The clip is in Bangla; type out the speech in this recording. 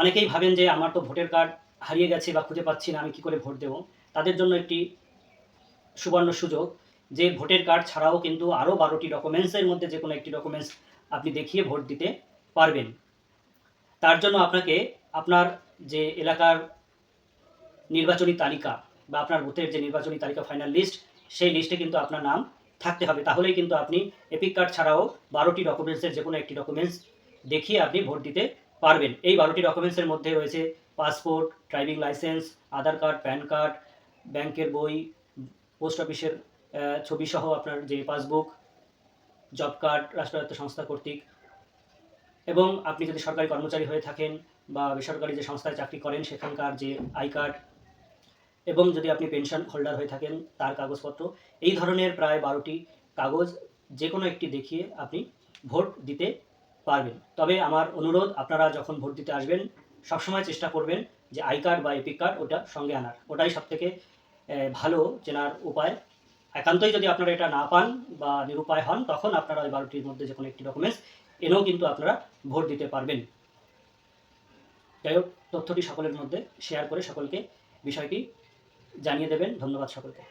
অনেকেই ভাবেন যে আমার তো ভোটার কার্ড হারিয়ে গেছে বা খুঁজে পাচ্ছি না, আমি কী করে ভোট দেব? তাদের জন্য একটি সুবর্ণ সুযোগ যে ভোটার কার্ড ছাড়াও কিন্তু আরও 12টি ডকুমেন্টসের মধ্যে যে কোনো একটি ডকুমেন্টস আপনি দেখিয়ে ভোট দিতে পারবেন। তার জন্য আপনাকে আপনার যে এলাকার নির্বাচনী তালিকা বা আপনার বুথের যে নির্বাচনী তালিকা ফাইনাল লিস্ট, সেই লিস্টে কিন্তু আপনার নাম থাকতে হবে। তাহলেই কিন্তু আপনি এপিক কার্ড ছাড়াও 12টি ডকুমেন্টসের যে কোনো একটি ডকুমেন্টস দেখিয়ে আপনি ভোট দিতে পারবেন। এই 12টি ডকুমেন্টসের মধ্যে রয়েছে পাসপোর্ট, ড্রাইভিং লাইসেন্স, আধার কার্ড, প্যান কার্ড, ব্যাংকের বই, পোস্ট অফিসের ছবিসহ আপনার যে পাসবুক, জব কার্ড রাষ্ট্রায়ত্ত সংস্থা কর্তৃক, এবং আপনি যদি সরকারি কর্মচারী হয়ে থাকেন বা বেসরকারি যে সংস্থায় চাকরি করেন সেখানকার যে আই কার্ড, এবং যদি আপনি পেনশন হোল্ডার হয়ে থাকেন তার কাগজপত্র। এই ধরনের প্রায় 12টি কাগজ যে কোনো একটি দেখিয়ে আপনি ভোট দিতে পারবেন। তবে আমার অনুরোধ, আপনারা যখন ভোট দিতে আসবেন সবসময় চেষ্টা করবেন যে আই কার্ড বা এপিক কার্ড ওটা সঙ্গে আনার। ওটাই সবথেকে ভালো চেনার উপায়। একান্তই যদি আপনারা এটা না পান বা নিরুপায় হন, তখন আপনারা ওই 12টির মধ্যে যে কোনো একটি ডকুমেন্টস এনেও কিন্তু আপনারা ভোট দিতে পারবেন। যাই হোক, তথ্যটি সকলের মধ্যে শেয়ার করে সকলকে বিষয়টি জানিয়ে দেবেন। ধন্যবাদ সকলকে।